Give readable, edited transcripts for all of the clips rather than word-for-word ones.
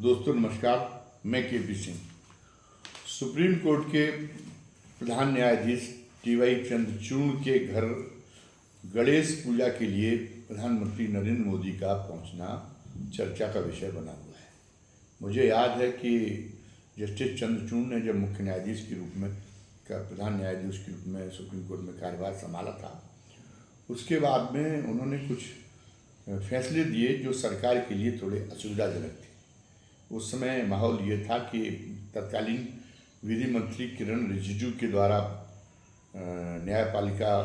दोस्तों नमस्कार, मैं के पी सिंह। सुप्रीम कोर्ट के प्रधान न्यायाधीश टी.वाई. चंद्रचूड़ के घर गणेश पूजा के लिए प्रधानमंत्री नरेंद्र मोदी का पहुंचना चर्चा का विषय बना हुआ है। मुझे याद है कि जस्टिस चंद्रचूड़ ने जब मुख्य न्यायाधीश के रूप में प्रधान न्यायाधीश के रूप में सुप्रीम कोर्ट में कार्यभार संभाला था, उसके बाद में उन्होंने कुछ फैसले दिए जो सरकार के लिए थोड़े असुविधाजनक थे। उस समय माहौल ये था कि तत्कालीन विधि मंत्री किरण रिजिजू के द्वारा न्यायपालिका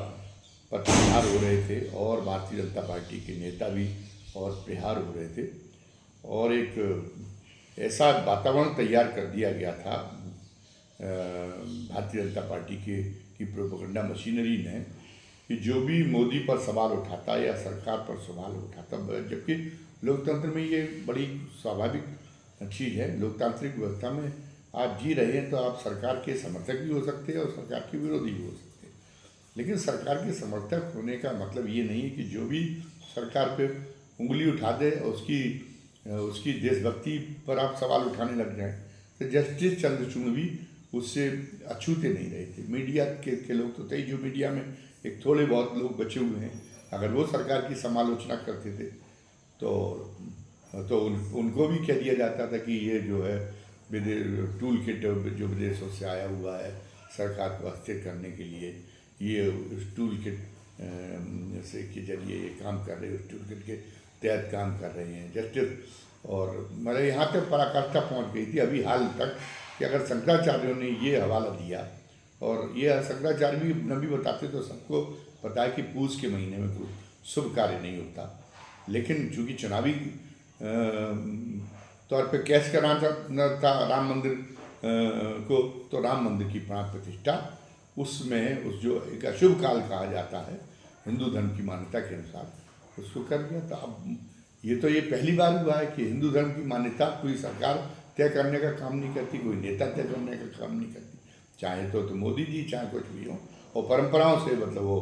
पर प्रहार हो रहे थे और भारतीय जनता पार्टी के नेता भी और प्रहार हो रहे थे, और एक ऐसा वातावरण तैयार कर दिया गया था भारतीय जनता पार्टी की प्रोपेगेंडा मशीनरी ने कि जो भी मोदी पर सवाल उठाता या सरकार पर सवाल उठाता, जबकि लोकतंत्र में ये बड़ी स्वाभाविक चीज़ है। लोकतांत्रिक व्यवस्था में आप जी रहे हैं तो आप सरकार के समर्थक भी हो सकते हैं और सरकार के विरोधी भी हो सकते हैं, लेकिन सरकार के समर्थक होने का मतलब ये नहीं है कि जो भी सरकार पे उंगली उठा दे उसकी देशभक्ति पर आप सवाल उठाने लग जाएं। तो जस्टिस चंद्रचूड़ भी उससे अछूते नहीं रहे थे। मीडिया के लोग तो थे, जो मीडिया में एक थोड़े बहुत लोग बचे हुए हैं, अगर वो सरकार की समालोचना करते थे तो उनको भी कह दिया जाता था कि ये जो है टूल किट जो विदेशों से आया हुआ है सरकार को अस्थिर करने के लिए, ये उस टूल किट से के जरिए ये काम कर रहे हैं, उस टूल किट के तहत काम कर रहे हैं जस्टिस। और मेरे यहाँ तक पराकाष्ठा पहुँच गई थी अभी हाल तक कि अगर शंकराचार्यों ने ये हवाला दिया, और ये शंकराचार्य भी नबी बताते तो सबको पता है कि पूस के महीने में कोई शुभ कार्य नहीं होता, लेकिन चूँकि चुनावी तौर पे कैश कराना था राम मंदिर को, तो राम मंदिर की प्राण प्रतिष्ठा उसमें उस जो एक अशुभ काल कहा जाता है हिंदू धर्म की मान्यता के अनुसार उसको कर दिया था। अब ये पहली बार हुआ है कि हिंदू धर्म की मान्यता कोई सरकार तय करने का काम नहीं करती, कोई नेता तय करने का काम नहीं करती, चाहे तो मोदी जी चाहे कुछ भी हो। और परंपराओं से मतलब वो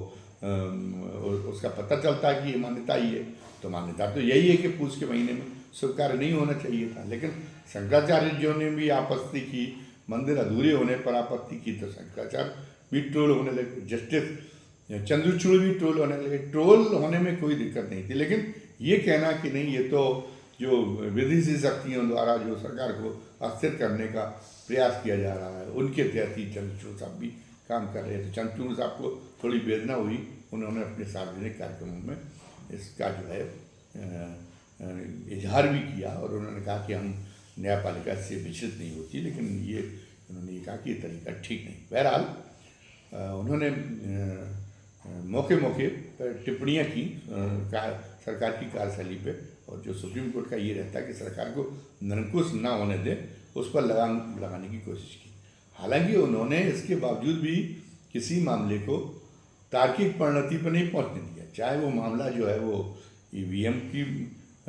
उसका पता चलता है कि ये मान्यता ही है, तो मान्यता तो यही है कि पूस के महीने में शुभ कार्य नहीं होना चाहिए था। लेकिन शंकराचार्य जी ने भी आपत्ति की, मंदिर अधूरे होने पर आपत्ति की, तो शंकराचार्य भी ट्रोल होने लगे, जस्टिस चंद्रचूड़ भी ट्रोल होने लगे। ट्रोल होने में कोई दिक्कत नहीं थी, लेकिन ये कहना कि नहीं ये तो जो विदेशी शक्तियों द्वारा जो सरकार को अस्थिर करने का प्रयास किया जा रहा है उनके तहत ही चंद्रचूड़ साहब भी काम कर रहे थे। चंद्रचूड़ साहब को थोड़ी वेदना हुई, उन्होंने अपने सार्वजनिक कार्यक्रमों में इसका जो है इजहार भी किया, और उन्होंने कहा कि हम न्यायपालिका से विचलित नहीं होती, लेकिन उन्होंने ये कहा कि ये तरीका ठीक नहीं। बहरहाल उन्होंने मौके पर टिप्पणियाँ की सरकार की कार्यशैली पे, और जो सुप्रीम कोर्ट का ये रहता है कि सरकार को निरंकुश ना होने दे, उस पर लगाम लगाने की कोशिश की। हालांकि उन्होंने इसके बावजूद भी किसी मामले को तार्किक परिणति पर नहीं पहुंचने दिया, चाहे वो मामला जो है वो ईवीएम की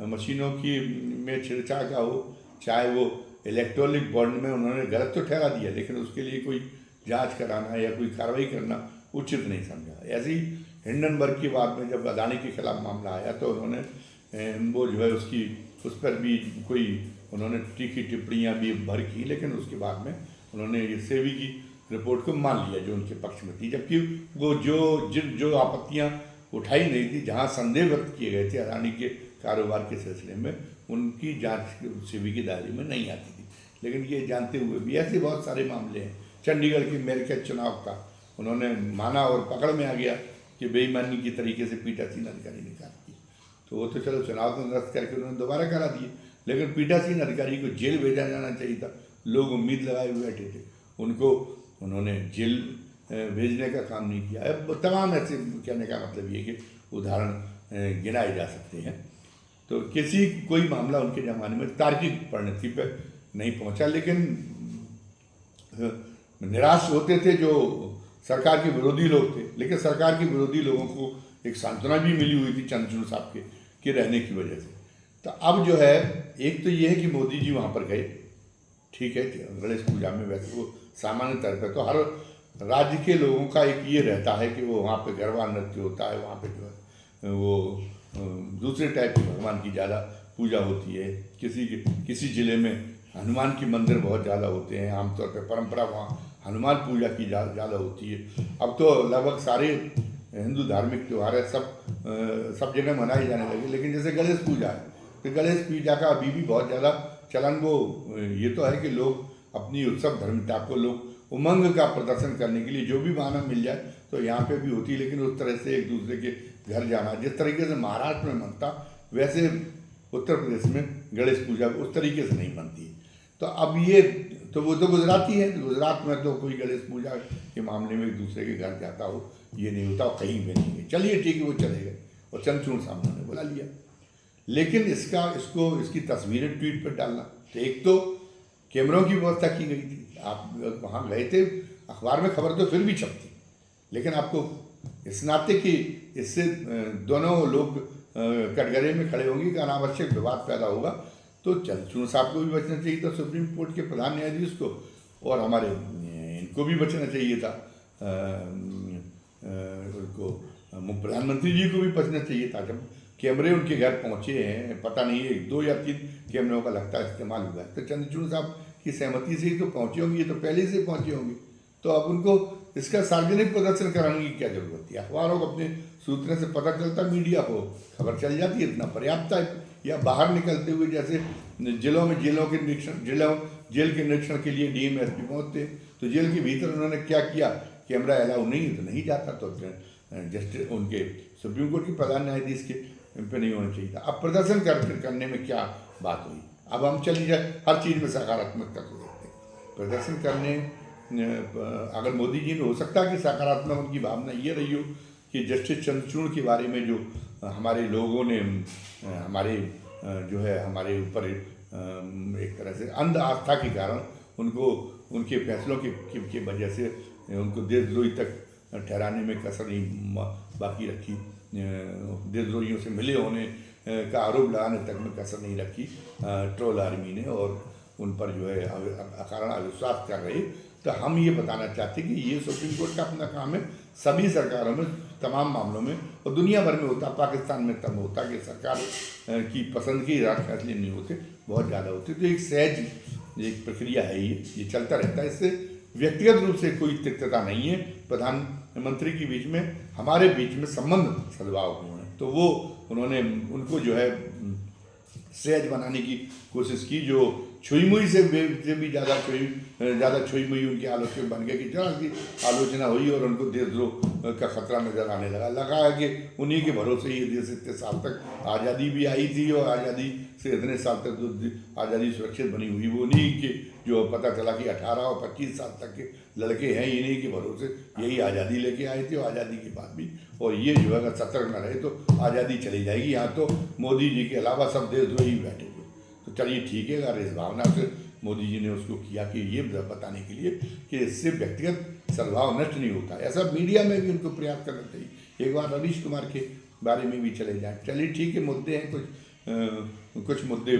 मशीनों की में छेड़छाड़ का हो, चाहे वो इलेक्ट्रॉनिक बॉन्ड में उन्होंने गलत तो ठहरा दिया, लेकिन उसके लिए कोई जांच कराना या कोई कार्रवाई करना उचित नहीं समझा। ऐसे ही हिंडनबर्ग की बात में जब अदानी के खिलाफ मामला आया तो उन्होंने वो जो है उस पर भी कोई उन्होंने तीखी टिप्पणियाँ भी भर की, लेकिन उसके बाद में उन्होंने ये सेबी की रिपोर्ट को मान लिया जो उनके पक्ष में थी, जबकि वो जो आपत्तियाँ उठाई नहीं थी, जहाँ संदेह व्यक्त किए गए थे अदानी के कारोबार के सिलसिले में, उनकी जांच सेबी के दायरे में नहीं आती थी। लेकिन ये जानते हुए भी ऐसे बहुत सारे मामले हैं। चंडीगढ़ के मेयर के चुनाव का उन्होंने माना और पकड़ में आ गया कि बेईमानी की तरीके से पीठासीन अधिकारी ने काम किया, तो वो तो चलो चुनाव को निरस्त करके उन्होंने दोबारा करा दिए, लेकिन पीठासीन अधिकारी को जेल भेजा जाना चाहिए था। लोग उम्मीद लगाए हुए बैठे थे, उनको उन्होंने जेल भेजने का काम नहीं किया। अब तमाम ऐसे कहने का मतलब ये कि उदाहरण गिनाए जा सकते हैं। तो कोई मामला उनके ज़माने में तार्किक परिणति पर नहीं पहुंचा, लेकिन निराश होते थे जो सरकार के विरोधी लोग थे, लेकिन सरकार के विरोधी लोगों को एक सांत्वना भी मिली हुई थी चंद्रचूड़ साहब के रहने की वजह से। तो अब जो है एक तो ये है कि मोदी जी वहाँ पर गए, ठीक है, गणेश पूजा में वैसे वो सामान्य तौर पर तो हर राज्य के लोगों का एक ये रहता है कि वो वहाँ पे गरबा नृत्य होता है, वहाँ पे जो है वो दूसरे टाइप के भगवान की ज़्यादा पूजा होती है, किसी ज़िले में हनुमान के मंदिर बहुत ज़्यादा होते हैं, आमतौर पर परंपरा वहाँ हनुमान पूजा की ज़्यादा होती है। अब तो लगभग सारे हिंदू धार्मिक त्यौहार है सब जगह मनाए जाने लगे। लेकिन जैसे गणेश पूजा है, तो गणेश पूजा का अभी भी बहुत ज़्यादा चलन वो ये तो है कि लोग अपनी उत्सव धर्मिता को लोग उमंग का प्रदर्शन करने के लिए जो भी बहाना मिल जाए तो यहाँ पे भी होती है। लेकिन उस तरह से एक दूसरे के घर जाना, जिस तरीके से महाराष्ट्र में मनता, वैसे उत्तर प्रदेश में गणेश पूजा उस तरीके से नहीं मनती। तो अब ये तो वो तो गुजराती है, गुजरात में तो कोई गणेश पूजा के मामले में एक दूसरे के घर जाता हो ये नहीं होता, और कहीं भी नहीं है। चलिए ठीक है, वो चले गए और चंद्रचूड़ सामने ने बुला लिया। लेकिन इसकी तस्वीरें ट्वीट पर डालना, तो एक तो कैमरों की व्यवस्था की गई थी, आप वहाँ गए थे, अखबार में खबर तो फिर भी छपती, लेकिन आपको इस नाते कि इससे दोनों लोग कटघरे में खड़े होंगे कि अनावश्यक विवाद पैदा होगा, तो चंद्रचूड़ साहब को भी बचना चाहिए था, सुप्रीम कोर्ट के प्रधान न्यायाधीश को, और हमारे इनको भी बचना चाहिए था, उनको प्रधानमंत्री जी को भी बचना चाहिए था। जब कैमरे उनके घर पहुंचे हैं, पता नहीं है 2 या 3 कैमरों का लगता है इस्तेमाल हुआ है, तो चंद्रचूड़ साहब की सहमति से ही तो पहुंचे होंगे, ये तो पहले से पहुंचे होंगे। तो अब उनको इसका सार्वजनिक प्रदर्शन कराने की क्या जरूरत थी? अखबारों को अपने सूत्रों से पता चलता, मीडिया को खबर चल जाती है, इतना पर्याप्त है। या बाहर निकलते हुए जैसे जेलों के जेल के निरीक्षण के लिए DMSP पहुँचते, तो जेल के भीतर उन्होंने क्या किया, कैमरा अलाउ नहीं है तो नहीं जाता, तो जस्ट उनके सुप्रीम कोर्ट के प्रधान न्यायाधीश के पे नहीं होना चाहिए था। अब प्रदर्शन करने में क्या बात हुई? अब हम चलिए जाए हर चीज़ में सकारात्मकता को देखते हैं। प्रदर्शन करने अगर मोदी जी ने, हो सकता है कि सकारात्मक उनकी भावना ये रही हो कि जस्टिस चंद्रचूड़ के बारे में जो हमारे लोगों ने हमारे ऊपर एक तरह से अंध आस्था के कारण उनको उनके फैसलों की वजह से उनको देशद्रोही तक ठहराने में कसर नहीं बाकी रखी, देशद्रोहियों से मिले होने का आरोप लगाने तक में कसर नहीं रखी ट्रोल आर्मी ने, और उन पर जो है अकारण अविश्वास कर रहे। तो हम ये बताना चाहते हैं कि ये सुप्रीम कोर्ट का अपना काम है, सभी सरकारों में तमाम मामलों में, और दुनिया भर में होता, पाकिस्तान में तब होता कि सरकार की पसंद के फैसले नहीं होते, बहुत ज़्यादा होते। तो एक सहज एक प्रक्रिया है, ये चलता रहता है। इससे व्यक्तिगत रूप से कोई तिक्तता नहीं है प्रधानमंत्री के बीच में, हमारे बीच में संबंध सद्भाव हुए हैं, तो वो उनको जो है सहज बनाने की कोशिश की। जो छुई मुई से भी ज़्यादा छुई मुई उनकी आलोचना बन गई कि जरा सी आलोचना हुई और उनको देशद्रोह का खतरा नजर आने लगा कि उन्हीं के भरोसे ये देश इतने साल तक आज़ादी भी आई थी, और आज़ादी से इतने साल तक जो आज़ादी सुरक्षित बनी हुई वो उन्हीं के, जो पता चला कि 18 और 25 साल तक के लड़के हैं, इन्हीं के भरोसे यही आज़ादी लेके आए थे, और आज़ादी के बाद भी, और ये जो है अगर सतर्क न रहे तो आज़ादी चली जाएगी। यहाँ तो मोदी जी के अलावा सब देशद्रोही बैठे हुए। तो चलिए ठीक है, अगर इस भावना से मोदी जी ने उसको किया कि ये बताने के लिए कि इससे व्यक्तिगत सद्भाव नष्ट नहीं होता, ऐसा मीडिया में भी उनको प्रयास करना चाहिए। एक बार रवीश कुमार के बारे में भी चले जाएँ, चलिए ठीक है, मुद्दे हैं कुछ मुद्दे,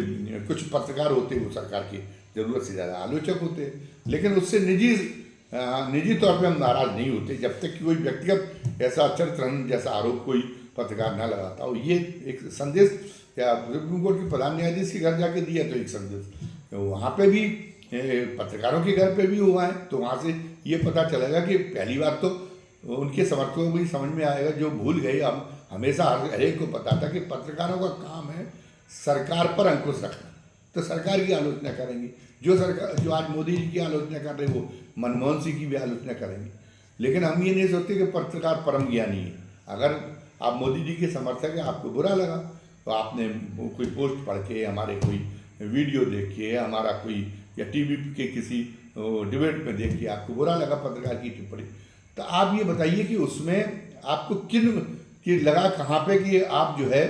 कुछ पत्रकार होते हैं वो सरकार की ज़रूरत से ज़्यादा आलोचक होते हैं, लेकिन उससे निजी तौर पे हम नाराज़ नहीं होते जब तक कि कोई व्यक्तिगत ऐसा चरित्रहनन जैसा आरोप कोई पत्रकार न लगाता हो। ये एक संदेश या सुप्रीम कोर्ट के प्रधान न्यायाधीश के घर जाके दिया तो एक संदेश, वहाँ पे भी पत्रकारों के घर पे भी हुआ है, तो वहाँ से ये पता चलेगा कि पहली बात तो उनके समर्थकों को भी समझ में आएगा, जो भूल गए। हम हमेशा हर एक को पता था कि पत्रकारों का काम है सरकार पर अंकुश रखना, तो सरकार की आलोचना करेंगे। जो आज मोदी जी की आलोचना कर रहे हैं वो मनमोहन सिंह की भी आलोचना करेंगे। लेकिन हम ये नहीं सोचते कि पत्रकार परम ज्ञानी है। अगर आप मोदी जी के समर्थक हैं, आपको बुरा लगा तो आपने कोई पोस्ट पढ़ के, हमारे कोई वीडियो देख के, हमारा कोई या टीवी के किसी डिबेट में देख के आपको बुरा लगा पत्रकार की टिप्पणी, तो आप ये बताइए कि उसमें आपको कि लगा कहाँ पे कि आप जो है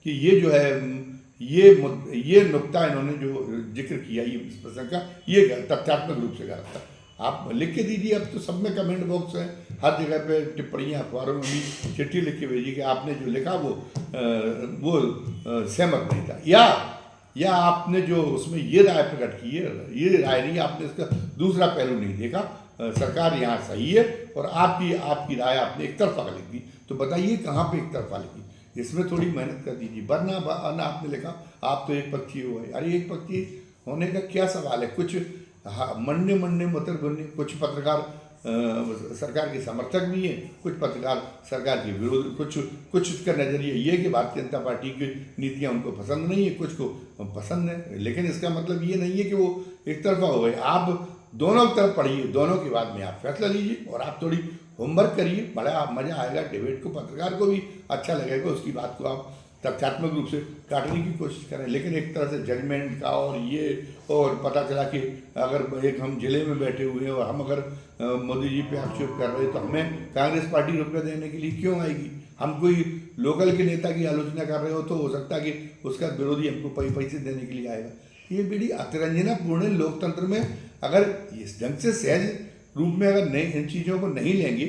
कि ये जो है ये नुक्ता इन्होंने जो जिक्र किया ये इस प्रसंग का, ये तथ्यात्मक रूप से गलत था। आप लिख के दीजिए, अब तो सब में कमेंट बॉक्स है, हर जगह पे टिप्पणियाँ, अखबारों में भी चिट्ठी लिख के भेजिए कि आपने जो लिखा वो सहमत नहीं था, या आपने जो उसमें ये राय प्रकट की है, ये राय नहीं, आपने इसका दूसरा पहलू नहीं देखा, सरकार यहाँ सही है और आपकी राय आपने एक तरफा लिख दी। तो बताइए कहाँ पे एक तरफा लिखी? इसमें थोड़ी मेहनत कर दीजिए, वरना आपने लिखा आप तो एक पक्षी हो गए। अरे एक पक्षी होने का क्या सवाल है? कुछ मन्ने मन्ने मुतर बनने, कुछ पत्रकार सरकार के समर्थक भी हैं, कुछ पत्रकार सरकार के विरोध, कुछ का नजरिया ये है कि भारतीय जनता पार्टी की नीतियां उनको पसंद नहीं है, कुछ को पसंद है। लेकिन इसका मतलब ये नहीं है कि वो एक तरफा हो गए। आप दोनों तरफ पढ़िए, दोनों के बाद में आप फैसला लीजिए और आप थोड़ी होमवर्क करिए, बड़ा मजा आएगा डिबेट को, पत्रकार को भी अच्छा लगेगा, उसकी बात को आप तथ्यात्मक रूप से काटने की कोशिश करें। लेकिन एक तरह से जजमेंट का और पता चला कि अगर एक हम जिले में बैठे हुए हैं और हम अगर मोदी जी पे आक्षेप कर रहे हैं तो हमें कांग्रेस पार्टी रुपये देने के लिए क्यों आएगी? हम कोई लोकल के नेता की आलोचना कर रहे हो तो हो सकता है कि उसका विरोधी हमको पैसे देने के लिए आएगा। ये बड़ी अतिरंजनापूर्ण लोकतंत्र में अगर इस ढंग से सहज रूप में अगर नई इन चीज़ों को नहीं लेंगे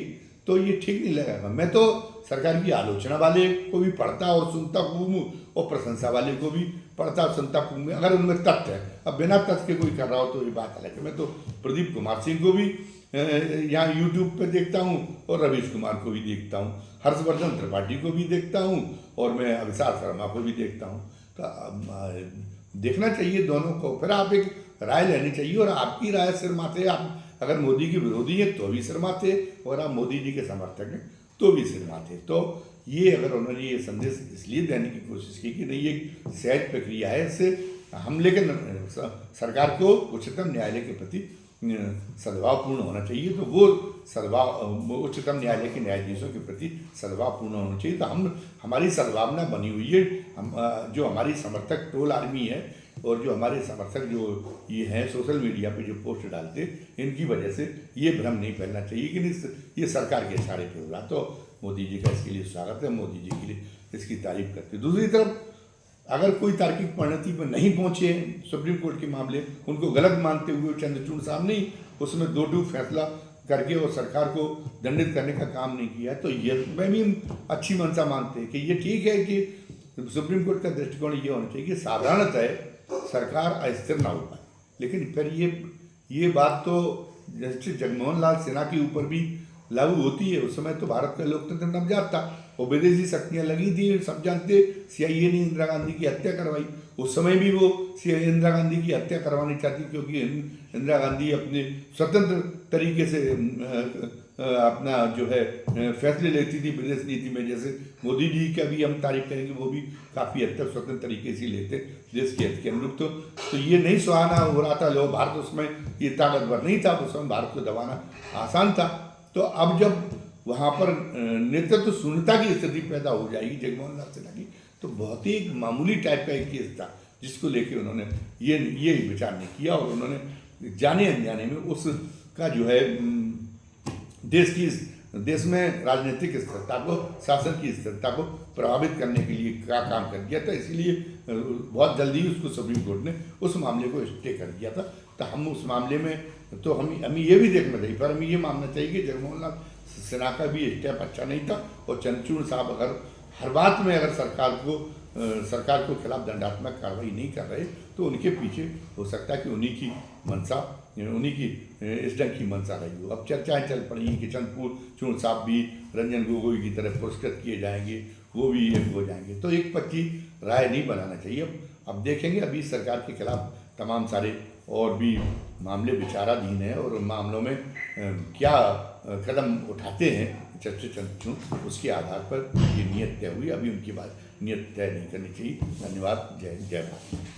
तो ये ठीक नहीं लगेगा। मैं तो सरकार की आलोचना वाले को भी पढ़ता और सुनता खूब हूँ और प्रशंसा वाले को भी पढ़ता और सुनता खूब हूँ, अगर उनमें तथ्य है। अब बिना तथ्य के कोई कर रहा हो तो ये बात अलग है। मैं तो प्रदीप कुमार सिंह को भी यहाँ यूट्यूब पे देखता हूँ और रवीश कुमार को भी देखता हूँ, हर्षवर्धन त्रिपाठी को भी देखता हूँ और मैं अभिषेक शर्मा को भी देखता हूँ। तो देखना चाहिए दोनों को, फिर आप एक राय लेनी चाहिए और आपकी राय सिर माथे। आप अगर मोदी के विरोधी हैं तो भी सिर माथे और आप मोदी जी के समर्थक हैं तो भी सिर माथे। तो ये अगर उन्होंने ये संदेश इसलिए देने की कोशिश की कि नहीं एक सहज प्रक्रिया है, इससे हम, लेकिन सरकार को उच्चतम न्यायालय के प्रति सद्भावपूर्ण होना चाहिए। तो वो सद्भाव उच्चतम न्यायालय के न्यायाधीशों के प्रति सद्भावपूर्ण होना चाहिए। तो हमारी सद्भावना बनी हुई है। हम जो हमारी समर्थक टोल आर्मी है और जो हमारे समर्थक जो ये हैं सोशल मीडिया पे जो पोस्ट डालते, इनकी वजह से ये भ्रम नहीं फैलना चाहिए कि ये सरकार के इशारे पे हो रहा। तो मोदी जी का इसके लिए स्वागत है, मोदी जी के लिए इसकी तारीफ करते। दूसरी तरफ अगर कोई तार्किक परिणति पर नहीं पहुंचे सुप्रीम कोर्ट के मामले, उनको गलत मानते हुए चंद्रचूड़ साहब ने उसमें दो टूक फैसला करके और सरकार को दंडित करने का काम नहीं किया, तो ये मैं भी अच्छी मंशा मानते हैं कि ये ठीक है कि सुप्रीम कोर्ट का दृष्टिकोण ये होना चाहिए कि साधारणतः सरकार अस्थिर ना हो पाए। लेकिन फिर ये बात तो जस्टिस जगमोहन लाल सिन्हा के ऊपर भी लागू होती है। उस समय तो भारत का लोकतंत्र नवजात था और विदेशी शक्तियाँ लगी थी, सब जानते। CIA ने इंदिरा गांधी की हत्या करवाई, उस समय भी वो इंदिरा गांधी की हत्या करवानी चाहती क्योंकि इंदिरा गांधी अपने स्वतंत्र तरीके से अपना जो है फैसले लेती थी विदेश नीति में। जैसे मोदी जी का भी हम तारीफ करेंगे, वो भी काफ़ी हद तक स्वतंत्र तरीके से लेते देश के हित के अनुरूप। तो ये नहीं सुहाना हो रहा था लोग, भारत उसमें ये ताकतवर नहीं था, उस समय भारत को दबाना आसान था। तो अब जब वहाँ पर नेतृत्व शून्यता की स्थिति पैदा हो जाएगी जगमोहन लाल सिन्हा की, तो बहुत ही एक मामूली टाइप का एक केस था जिसको लेके उन्होंने ये विचार नहीं किया और उन्होंने जाने अनजाने में उसका जो है देश में राजनीतिक स्थिरता को, शासन की स्थिरता को प्रभावित करने के लिए क्या काम कर दिया था। इसीलिए बहुत जल्दी उसको सुप्रीम कोर्ट ने उस मामले को स्टे कर दिया था। तो हम उस मामले में तो हमें ये भी देखना चाहिए, पर हमें ये मानना चाहिए कि जगमोहन लाल सिन्हा का भी स्टेप अच्छा नहीं था। और चंद्रचूड़ साहब अगर हर बात में अगर सरकार को खिलाफ दंडात्मक कार्रवाई नहीं कर रहे तो उनके पीछे हो सकता है कि उन्हीं की मंशा, उन्हीं की इस ढंग की मंशा रही हो। अब चर्चाएं चल पड़ी कि चंद्रचूड़ साहब भी रंजन गोगोई की तरह पुरस्कृत किए जाएंगे, वो भी ये हो जाएंगे। तो एक पक्की राय नहीं बनाना चाहिए। अब देखेंगे, अभी सरकार के खिलाफ तमाम सारे और भी मामले विचाराधीन हैं और उन मामलों में क्या कदम उठाते हैं जस्टिस चंद्रचूड़, उसके आधार पर ये नियत तय हुई। अभी उनकी बात नियत तय नहीं करनी चाहिए। धन्यवाद। जय भारत।